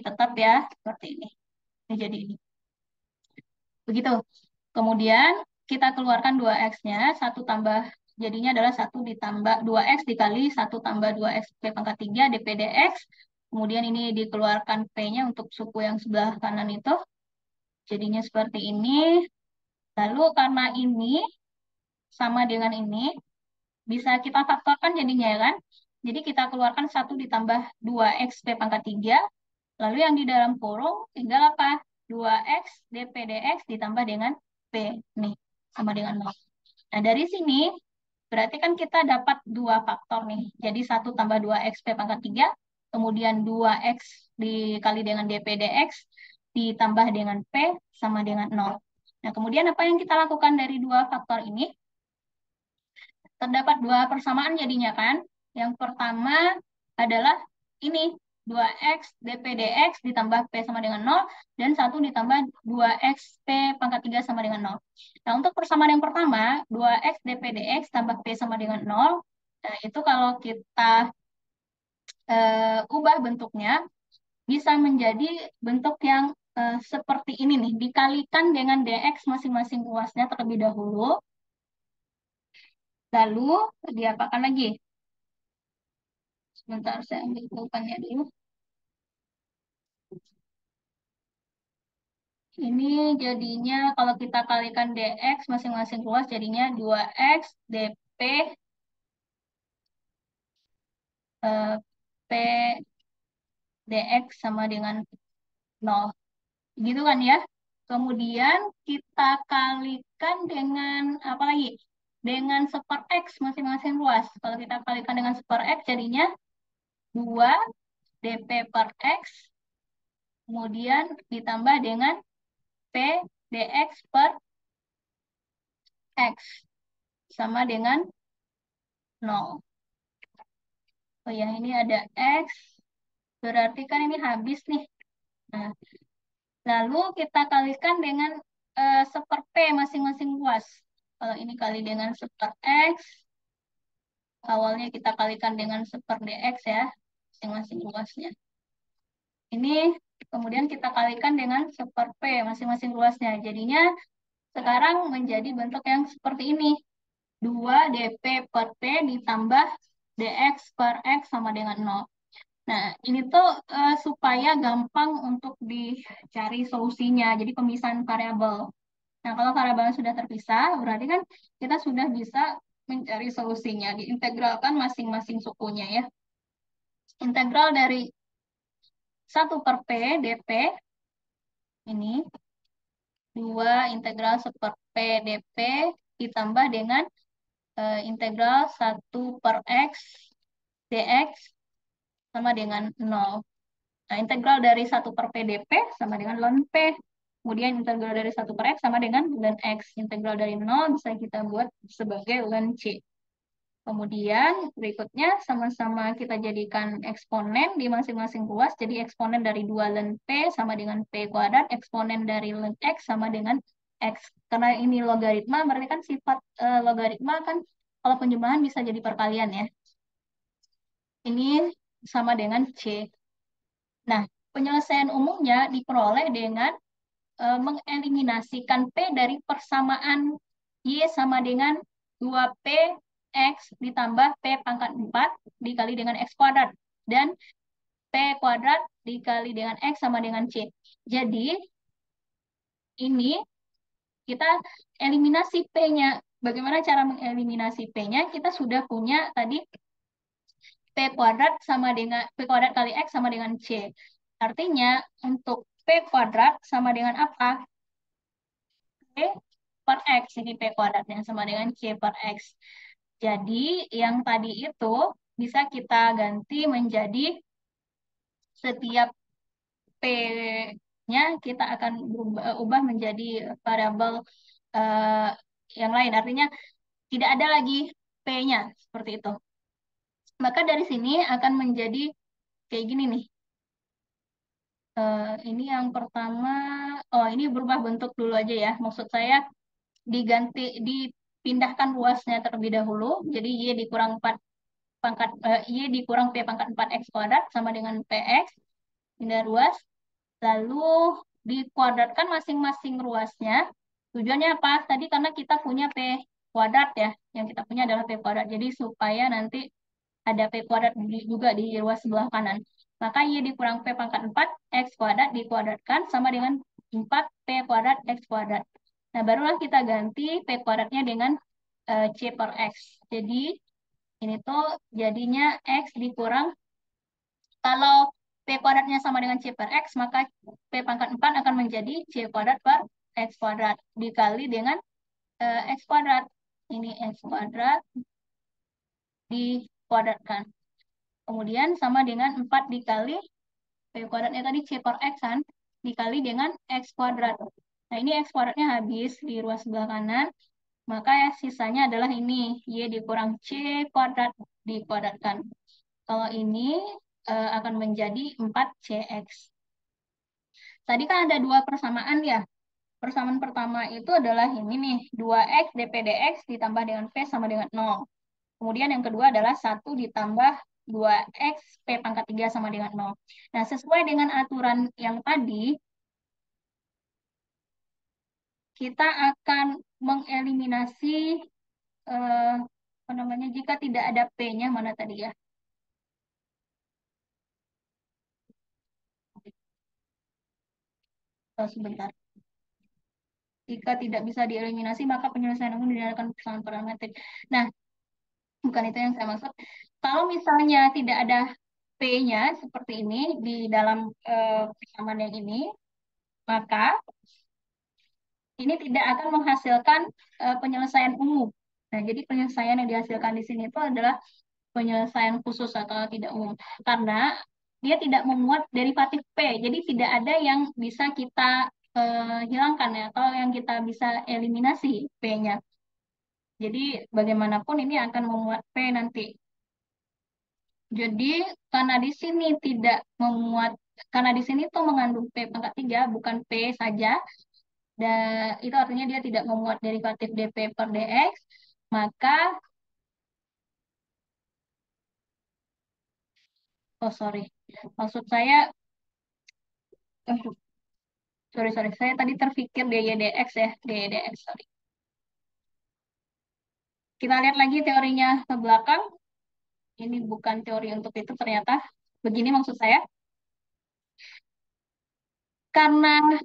tetap ya, seperti ini. Ini jadi ini. Begitu. Kemudian kita keluarkan 2x-nya, 1 tambah, jadinya adalah 1 ditambah 2x dikali 1 tambah 2x p pangkat 3 dp dx. Kemudian ini dikeluarkan p-nya untuk suku yang sebelah kanan itu. Jadinya seperti ini. Lalu karena ini sama dengan ini, bisa kita faktorkan jadinya ya kan? Jadi kita keluarkan 1 ditambah 2x p pangkat 3. Lalu yang di dalam kurung tinggal apa? 2x dp dx ditambah dengan p. Nih, sama dengan 0. Nah, dari sini berarti kan kita dapat dua faktor nih. Jadi 1 tambah 2x p pangkat 3, kemudian 2x dikali dengan dp dx ditambah dengan p sama dengan 0. Nah, kemudian apa yang kita lakukan dari dua faktor ini? Terdapat dua persamaan jadinya kan. Yang pertama adalah ini 2x dp dx ditambah p sama dengan 0 dan 1 ditambah 2x p pangkat 3 sama dengan 0. Nah, untuk persamaan yang pertama 2x dp dx tambah p sama dengan 0. Nah, itu kalau kita ubah bentuknya bisa menjadi bentuk yang seperti ini nih, dikalikan dengan dx masing-masing ruasnya terlebih dahulu. Lalu diapakan lagi? Sebentar, saya ambil pulpennya dulu. Ini jadinya kalau kita kalikan dx masing-masing ruas jadinya 2x dp p dx sama dengan 0. Gitu kan ya. Kemudian kita kalikan dengan apa lagi? Dengan seper x masing-masing ruas. Kalau kita kalikan dengan seper x jadinya 2 dp per x, kemudian ditambah dengan p dx per x sama dengan 0. Oh ya, ini ada x, berarti kan ini habis nih. Nah, lalu kita kalikan dengan seper p masing-masing ruas. Kalau ini kali dengan seper x, awalnya kita kalikan dengan seper dx ya, masing-masing ruasnya. Ini kemudian kita kalikan dengan seper p masing-masing ruasnya. Jadinya sekarang menjadi bentuk yang seperti ini. 2 dp per p ditambah dx per x sama dengan 0. Nah, ini tuh supaya gampang untuk dicari solusinya. Jadi pemisahan variabel. Nah, kalau variabelnya sudah terpisah, berarti kan kita sudah bisa mencari solusinya. Diintegralkan masing-masing sukunya ya. Integral dari 1 per P dP ini 2 integral 1 per P dP ditambah dengan integral 1 per X dx sama dengan 0. Nah, integral dari 1 per P dP sama dengan ln P. Kemudian integral dari 1 per X sama dengan ln X. Integral dari 0 bisa kita buat sebagai ln C. Kemudian berikutnya sama-sama kita jadikan eksponen di masing-masing ruas. Jadi eksponen dari 2 ln P sama dengan P kuadrat. Eksponen dari ln X sama dengan X. Karena ini logaritma, berarti kan sifat logaritma kan kalau penjumlahan bisa jadi perkalian ya. Ini sama dengan C. Nah, penyelesaian umumnya diperoleh dengan mengeliminasikan P dari persamaan Y sama dengan 2P X ditambah P pangkat 4 dikali dengan X kuadrat. Dan P kuadrat dikali dengan X sama dengan C. Jadi, ini kita eliminasi P-nya. Bagaimana cara mengeliminasi P-nya? Kita sudah punya tadi P kuadrat sama dengan P kuadrat kali X sama dengan C. Artinya untuk P kuadrat sama dengan apa? P per X. Ini P kuadratnya sama dengan C per X. Jadi yang tadi itu bisa kita ganti menjadi setiap P-nya kita akan ubah menjadi variabel eh, yang lain. Artinya tidak ada lagi P-nya seperti itu. Maka dari sini akan menjadi kayak gini nih. Ini yang pertama, oh ini berubah bentuk dulu aja ya. Maksud saya diganti, dipindahkan ruasnya terlebih dahulu. Jadi Y dikurang 4 pangkat, Y dikurang P pangkat 4 X kuadrat sama dengan PX. Pindah ruas. Lalu dikuadratkan masing-masing ruasnya. Tujuannya apa? Tadi karena kita punya P kuadrat ya. Yang kita punya adalah P kuadrat. Jadi supaya nanti ada P kuadrat juga di ruas sebelah kanan. Maka Y dikurang P pangkat 4, X kuadrat dikuadratkan sama dengan 4 P kuadrat X kuadrat. Nah, barulah kita ganti P kuadratnya dengan C per X. Jadi, ini tuh jadinya X dikurang, kalau P kuadratnya sama dengan C per X, maka P pangkat 4 akan menjadi C kuadrat per X kuadrat. Dikali dengan X kuadrat. Ini X kuadrat dikuadratkan. Kemudian sama dengan 4 dikali P kuadratnya tadi C per X kan, dikali dengan X kuadrat. Nah, ini X kuadratnya habis di ruas sebelah kanan, maka ya sisanya adalah ini, Y dikurang C kuadrat dikuadratkan. Kalau ini akan menjadi 4CX. Tadi kan ada dua persamaan ya. Persamaan pertama itu adalah ini nih, 2X dP dx ditambah dengan P sama dengan 0. Kemudian yang kedua adalah 1 ditambah 2X P pangkat 3 sama dengan 0. Nah, sesuai dengan aturan yang tadi, kita akan mengeliminasi apa namanya, jika tidak ada P-nya, mana tadi ya? Oh, sebentar. Jika tidak bisa dieliminasi, maka penyelesaian umum digunakan persamaan parametrik. Nah, bukan itu yang saya maksud. Kalau misalnya tidak ada P-nya seperti ini di dalam persamaan yang ini, maka ini tidak akan menghasilkan penyelesaian umum. Nah, jadi penyelesaian yang dihasilkan di sini itu adalah penyelesaian khusus atau tidak umum. Karena dia tidak memuat derivatif P. Jadi tidak ada yang bisa kita hilangkan ya, atau yang kita bisa eliminasi P-nya. Jadi bagaimanapun ini akan memuat P nanti. Jadi karena di sini tidak memuat, karena di sini tuh mengandung P pangkat 3, bukan P saja, dan itu artinya dia tidak memuat derivatif dP per dx, maka, oh sorry, maksud saya, sorry, saya tadi terpikir dy dx ya, dy dx, sorry. Kita lihat lagi teorinya ke belakang, ini bukan teori untuk itu ternyata, begini maksud saya, karena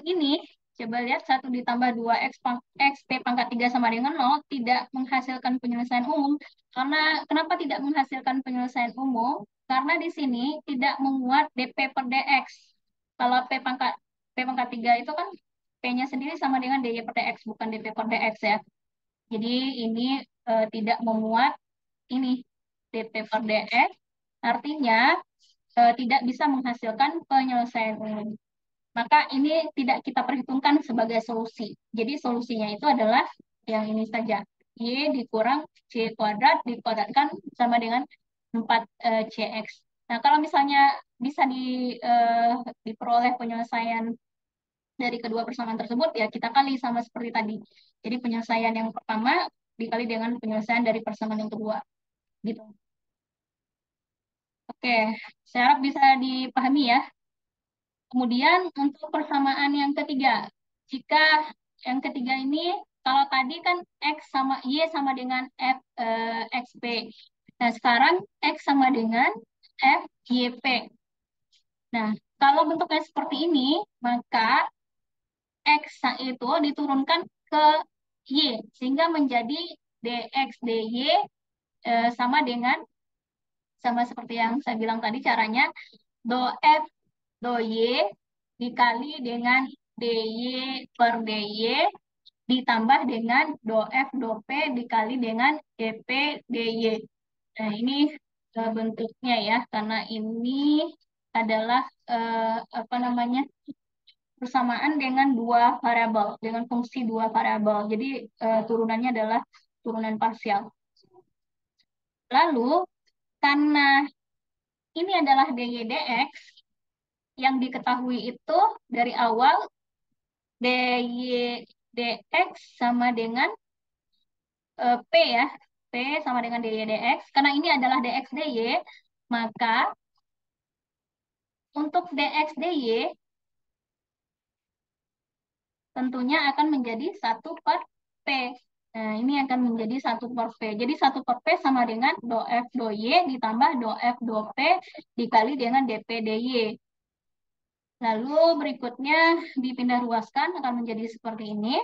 ini, coba lihat 1 ditambah 2 X P pangkat 3 sama dengan 0 tidak menghasilkan penyelesaian umum. Karena kenapa tidak menghasilkan penyelesaian umum? Karena di sini tidak memuat dP per dx. Kalau P pangkat 3 itu kan P-nya sendiri sama dengan dy per dx, bukan dP per dx ya. Jadi ini tidak memuat ini dP per dx, artinya tidak bisa menghasilkan penyelesaian umum. Maka ini tidak kita perhitungkan sebagai solusi. Jadi solusinya itu adalah yang ini saja. Y dikurang C kuadrat dikuadratkan sama dengan 4CX. Nah, kalau misalnya bisa diperoleh penyelesaian dari kedua persamaan tersebut, ya kita kali sama seperti tadi. Jadi penyelesaian yang pertama dikali dengan penyelesaian dari persamaan yang kedua. Gitu. Oke, saya harap bisa dipahami ya. Kemudian untuk persamaan yang ketiga, jika yang ketiga ini, kalau tadi kan X sama Y sama dengan XP. Nah, sekarang X sama dengan FYP. Nah, kalau bentuknya seperti ini, maka X itu diturunkan ke Y, sehingga menjadi dx dy sama dengan, sama seperti yang saya bilang tadi caranya, do f do y dikali dengan dy per dy ditambah dengan do f do p dikali dengan dp dy. Nah, ini bentuknya ya, karena ini adalah apa namanya, persamaan dengan dua variabel, dengan fungsi dua variabel. Jadi turunannya adalah turunan parsial. Lalu karena ini adalah dy dx, yang diketahui itu dari awal dy dx sama dengan p ya, p sama dengan dy dx. Karena ini adalah dx dy, maka untuk dx dy tentunya akan menjadi satu per P. Nah, ini akan menjadi satu per P. Jadi satu per P sama dengan do F do Y ditambah do F do P dikali dengan dP dy. Lalu berikutnya dipindah ruaskan akan menjadi seperti ini,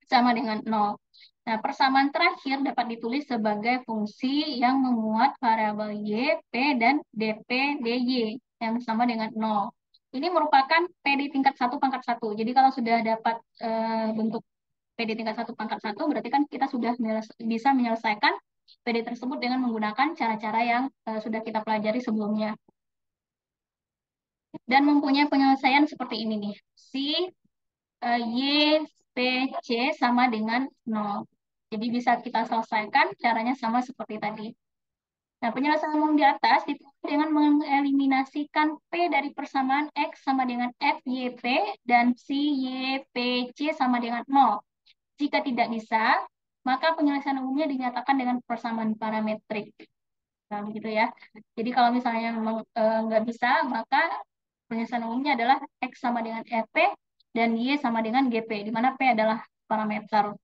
sama dengan 0. Nah, persamaan terakhir dapat ditulis sebagai fungsi yang memuat variabel Y, P, dan dP dy yang sama dengan 0. Ini merupakan P di tingkat 1 pangkat 1. Jadi kalau sudah dapat bentuk P di tingkat 1 pangkat 1, berarti kan kita sudah bisa menyelesaikan PD tersebut dengan menggunakan cara-cara yang sudah kita pelajari sebelumnya. Dan mempunyai penyelesaian seperti ini nih. Si Y, P, C sama dengan 0. Jadi bisa kita selesaikan caranya sama seperti tadi. Nah, penyelesaian umum di atas diperoleh dengan mengeliminasikan P dari persamaan X sama dengan F, Y, P, dan si Y, P, C sama dengan 0. Jika tidak bisa, maka penyelesaian umumnya dinyatakan dengan persamaan parametrik. Nah, begitu ya. Jadi kalau misalnya memang nggak bisa, maka penyelesaian umumnya adalah X sama dengan FP dan Y sama dengan GP, di mana P adalah parameter.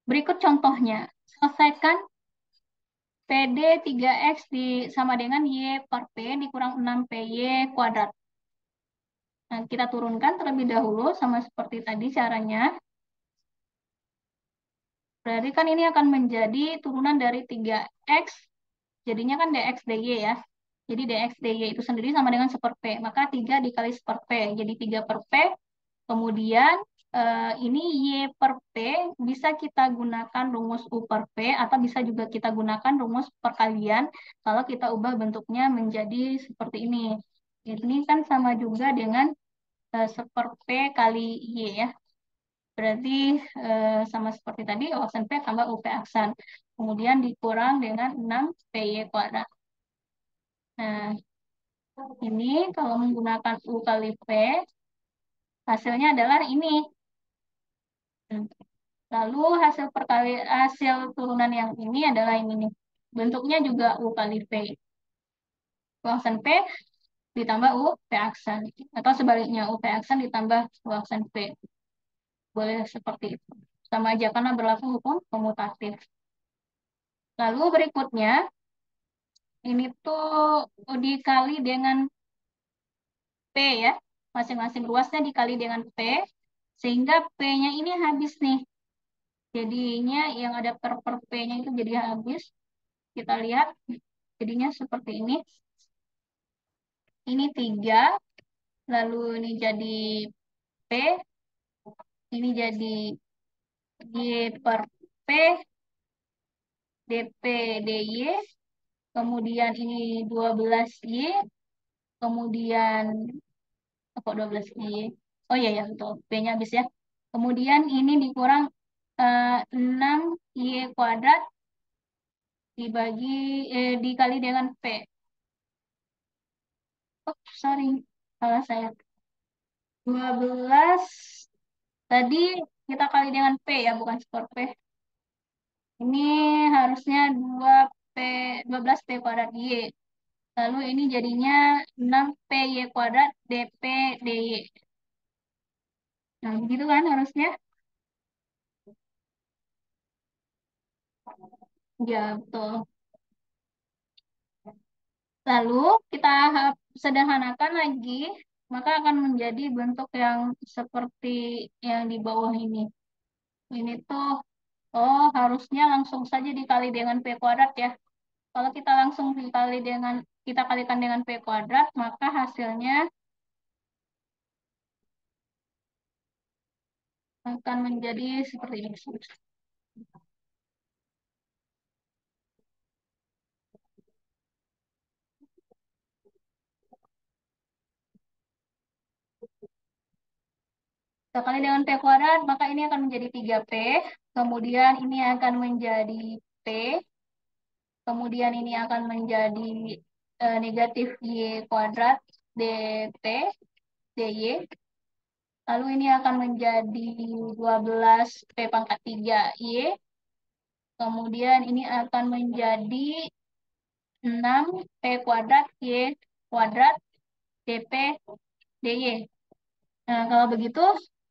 Berikut contohnya. Selesaikan PD 3X sama dengan Y per P dikurang 6PY kuadrat. Nah, kita turunkan terlebih dahulu sama seperti tadi caranya. Berarti kan ini akan menjadi turunan dari 3X, jadinya kan dx dy ya. Jadi dx dy itu sendiri sama dengan 1 per P. Maka 3 dikali 1 per P, jadi 3 per P. Kemudian ini Y per P bisa kita gunakan rumus U per P atau bisa juga kita gunakan rumus perkalian kalau kita ubah bentuknya menjadi seperti ini. Ini kan sama juga dengan 1 per P kali Y ya. Berarti sama seperti tadi, O aksen P tambah UP aksen. Kemudian dikurang dengan 6PY kuadrat. Nah, ini kalau menggunakan U kali P, hasilnya adalah ini. Lalu hasil turunan yang ini adalah ini nih. Bentuknya juga U kali P. U aksen P ditambah U P aksen. Atau sebaliknya, U P aksen ditambah U aksen P. Boleh seperti itu. Sama aja karena berlaku hukum komutatif. Lalu berikutnya, ini tuh dikali dengan P ya. Masing-masing ruasnya dikali dengan P. Sehingga P-nya ini habis nih. Jadinya yang ada per P-nya itu jadi habis. Kita lihat jadinya seperti ini. Ini 3. Lalu ini jadi P. Ini jadi Y per P. DP DY. Kemudian ini 12Y. Kemudian kok 12Y? Oh iya ya betul, P-nya habis ya. Kemudian ini dikurang 6Y kuadrat dikali dengan P. Oh, sorry. Salah saya. 12 tadi kita kali dengan P ya, bukan skor P. Ini harusnya 2P 12P kuadrat Y. Lalu ini jadinya 6PY kuadrat DP DY. Nah, begitu kan harusnya? Ya, betul. Lalu kita sederhanakan lagi. maka akan menjadi bentuk yang seperti yang di bawah ini. Ini tuh, oh harusnya langsung saja dikali dengan P kuadrat ya. Kalau kita langsung kita kalikan dengan P kuadrat, maka hasilnya akan menjadi seperti ini. Kita kali dengan P kuadrat, maka ini akan menjadi 3P. Kemudian ini akan menjadi P. Kemudian ini akan menjadi negatif Y kuadrat DP, DY. Lalu ini akan menjadi 12 P pangkat 3 Y. Kemudian ini akan menjadi 6 P kuadrat Y kuadrat DP, DY. Nah, kalau begitu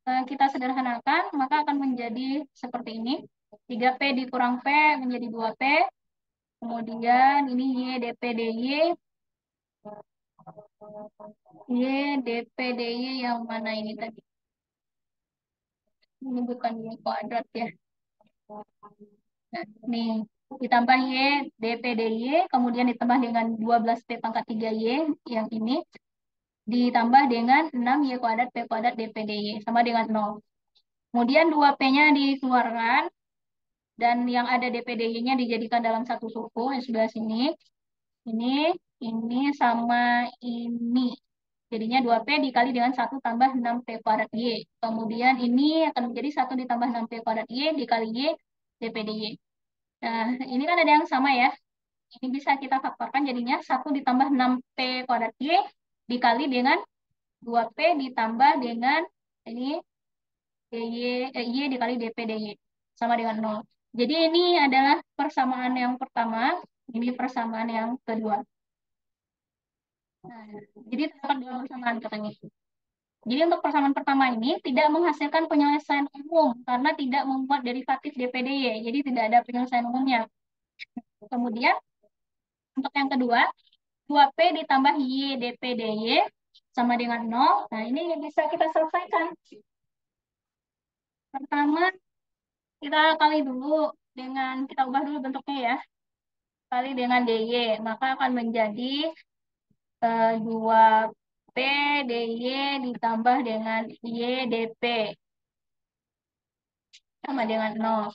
kita sederhanakan, maka akan menjadi seperti ini. 3P dikurang P menjadi 2P. Kemudian ini Y DP DY. Y DP DY yang mana ini tadi? Ini bukan Y kuadrat ya. Nah, nih ditambah Y DP DY, kemudian ditambah dengan 12P pangkat 3Y yang ini, ditambah dengan 6 Y kuadrat P kuadrat DP DY, sama dengan 0. Kemudian 2P-nya dikeluarkan, dan yang ada DPDY-nya dijadikan dalam satu suku yang sebelah sini. Ini, ini sama ini. Jadinya 2P dikali dengan 1 tambah 6P kuadrat Y. Kemudian ini akan menjadi 1 ditambah 6P kuadrat Y dikali Y DPDY. Nah, ini kan ada yang sama ya. Ini bisa kita faktorkan jadinya 1 ditambah 6P kuadrat Y dikali dengan 2P ditambah dengan ini Y dikali DP DY sama dengan 0. Jadi ini adalah persamaan yang pertama, ini persamaan yang kedua. Nah, jadi terdapat dua persamaan katanya. Jadi untuk persamaan pertama ini tidak menghasilkan penyelesaian umum karena tidak membuat derivatif DPDY. Jadi tidak ada penyelesaian umumnya. Kemudian untuk yang kedua, 2P ditambah Y DPDY sama dengan 0. Nah, ini bisa kita selesaikan. Pertama, kita kali dulu kita ubah dulu bentuknya ya. Kali dengan DY, maka akan menjadi 2P DY ditambah dengan Y DP sama dengan 0.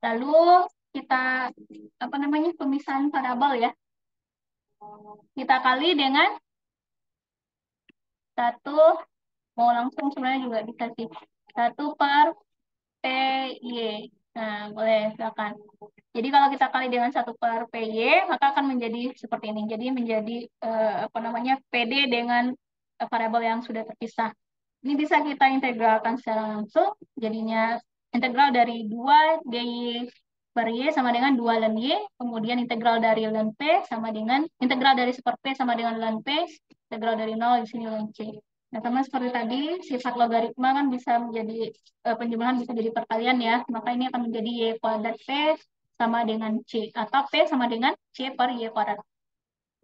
Lalu kita apa namanya pemisahan parabel ya. Kita kali dengan 1, mau langsung sebenarnya juga dikasih 1/PY. Nah, boleh silakan. Jadi kalau kita kali dengan 1/PY, maka akan menjadi seperti ini. Jadi menjadi apa namanya PD dengan variabel yang sudah terpisah. Ini bisa kita integralkan secara langsung. Jadinya integral dari 2 dy per y sama dengan 2 ln y. Kemudian integral dari ln p sama dengan integral dari seper p sama dengan ln p. Integral dari 0 di sini ln c. Nah, teman seperti tadi, sifat logaritma kan bisa menjadi penjumlahan bisa jadi perkalian ya. Maka ini akan menjadi y kuadrat p sama dengan c. Atau p sama dengan c per y kuadrat.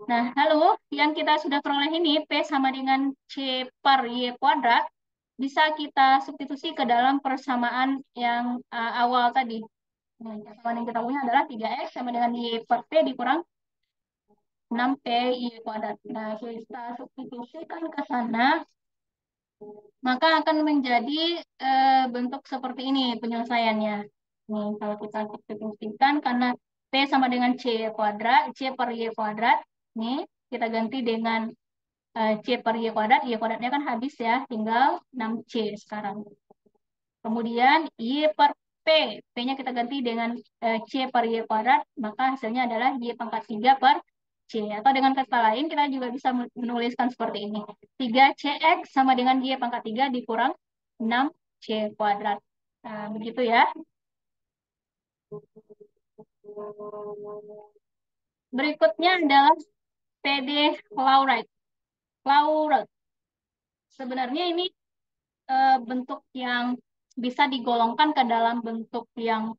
Nah, lalu yang kita sudah peroleh ini, P sama dengan C per Y kuadrat, bisa kita substitusi ke dalam persamaan yang awal tadi. Nah, persamaan yang kita punya adalah 3X sama dengan Y per P dikurang 6P Y kuadrat. Nah, kita substitusikan ke sana, maka akan menjadi bentuk seperti ini penyelesaiannya. Nih, kalau kita substitusikan karena P sama dengan C kuadrat, C per Y kuadrat, nih kita ganti dengan C per Y kuadratnya kan habis ya, tinggal 6C sekarang. Kemudian Y per P, P-nya kita ganti dengan C per Y kuadrat, maka hasilnya adalah Y pangkat 3 per C. Atau dengan kata lain, kita juga bisa menuliskan seperti ini. 3CX sama dengan Y pangkat 3 dikurang 6C kuadrat. Nah, begitu ya. Berikutnya adalah PD Laurite. Laurite. Sebenarnya ini bentuk yang bisa digolongkan ke dalam bentuk yang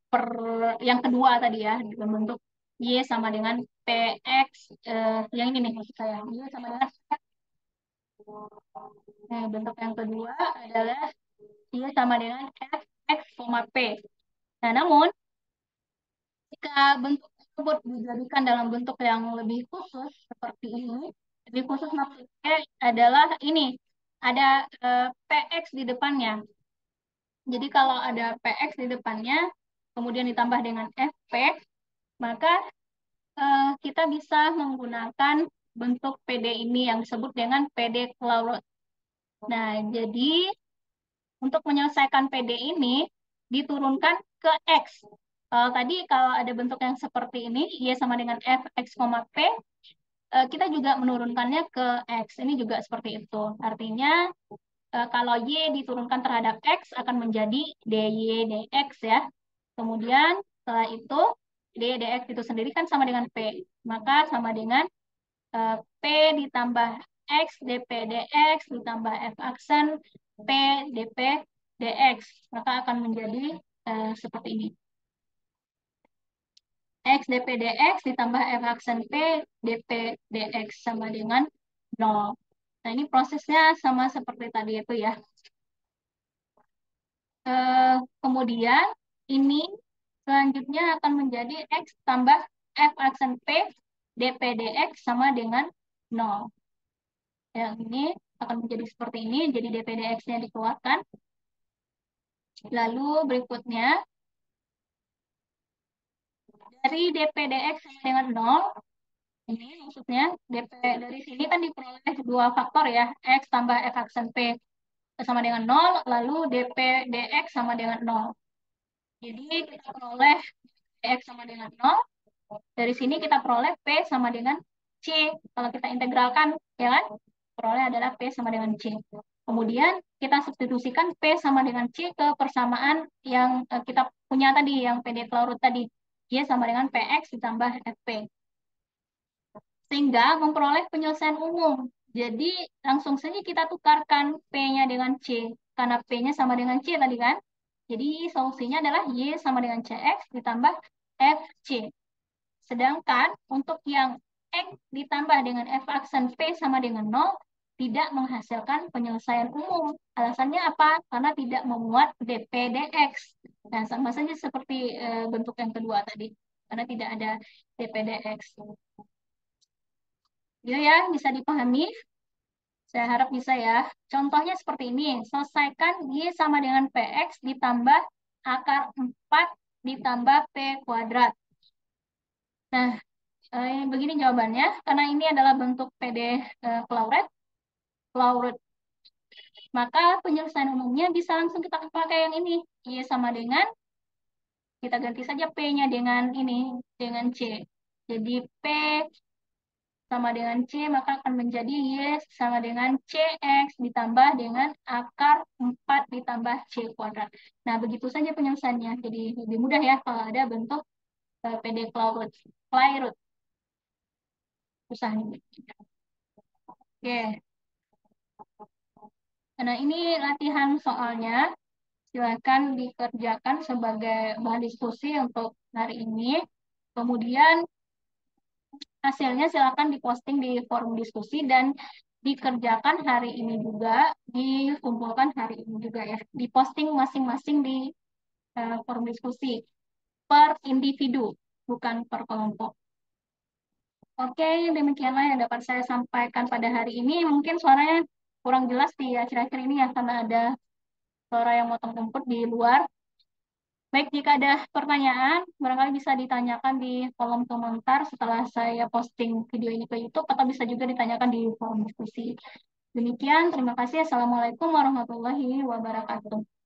kedua tadi ya, dalam bentuk Y sama dengan PX yang ini nih maksud saya. Y sama dengan Nah, bentuk yang kedua adalah dia sama dengan fx, p. Nah, namun jika bentuk tersebut dijadikan dalam bentuk yang lebih khusus seperti ini, lebih khusus maksudnya adalah ini, ada px di depannya. Jadi kalau ada px di depannya, kemudian ditambah dengan fp, maka kita bisa menggunakan bentuk PD ini yang disebut dengan PD Claude. Nah, jadi untuk menyelesaikan PD ini diturunkan ke X. Kalau tadi kalau ada bentuk yang seperti ini, Y sama dengan F, X, P, kita juga menurunkannya ke X. Ini juga seperti itu. Artinya kalau Y diturunkan terhadap X akan menjadi DY dx ya. Kemudian setelah itu DY dx itu sendiri kan sama dengan P. Maka sama dengan P ditambah X dp dx ditambah F aksen P dp dx. Maka akan menjadi seperti ini. X dp dx ditambah F aksen P dp dx sama dengan 0. Nah, ini prosesnya sama seperti tadi itu ya. Kemudian ini selanjutnya akan menjadi X tambah F aksen P dp dx sama dengan 0. Yang ini akan menjadi seperti ini, jadi dp dx-nya dikeluarkan. Lalu berikutnya, dari dp dx sama dengan 0, ini maksudnya dp dari sini kan diperoleh dua faktor ya, X tambah F aksen P sama dengan 0, lalu dp dx sama dengan 0. Jadi kita peroleh dx sama dengan 0, dari sini kita peroleh P sama dengan C. Kalau kita integralkan, ya kan? Peroleh adalah P sama dengan C. Kemudian kita substitusikan P sama dengan C ke persamaan yang kita punya tadi, yang PD Claude tadi. Y sama dengan PX ditambah FP. Sehingga memperoleh penyelesaian umum. Jadi langsung saja kita tukarkan P-nya dengan C. Karena P-nya sama dengan C tadi kan. Jadi solusinya adalah Y sama dengan CX ditambah FC. Sedangkan untuk yang X ditambah dengan F aksen P sama dengan 0 tidak menghasilkan penyelesaian umum. Alasannya apa? Karena tidak memuat dp/dx. Nah, sama saja seperti bentuk yang kedua tadi. Karena tidak ada dp/dx. Gitu ya, bisa dipahami? Saya harap bisa ya. Contohnya seperti ini. Selesaikan Y sama dengan PX ditambah akar 4 ditambah P kuadrat. Nah, begini jawabannya. Karena ini adalah bentuk PD Claude, maka penyelesaian umumnya bisa langsung kita pakai yang ini. Y sama dengan, kita ganti saja P-nya dengan ini, dengan C. Jadi P sama dengan C, maka akan menjadi Y sama dengan CX ditambah dengan akar 4 ditambah C kuadrat. Nah, begitu saja penyelesaiannya. Jadi lebih mudah ya kalau ada bentuk PD Claude. Susah nih. Oke. Nah, ini latihan soalnya. Silakan dikerjakan sebagai bahan diskusi untuk hari ini. Kemudian hasilnya silakan diposting di forum diskusi dan dikerjakan hari ini juga, dikumpulkan hari ini juga ya. Diposting masing-masing di forum diskusi per individu, bukan per kelompok. Oke, demikianlah yang dapat saya sampaikan pada hari ini. Mungkin suaranya kurang jelas di akhir-akhir ini ya, karena ada suara yang motong rumput di luar. Baik, jika ada pertanyaan, barangkali bisa ditanyakan di kolom komentar setelah saya posting video ini ke YouTube, atau bisa juga ditanyakan di forum diskusi. Demikian, terima kasih. Assalamualaikum warahmatullahi wabarakatuh.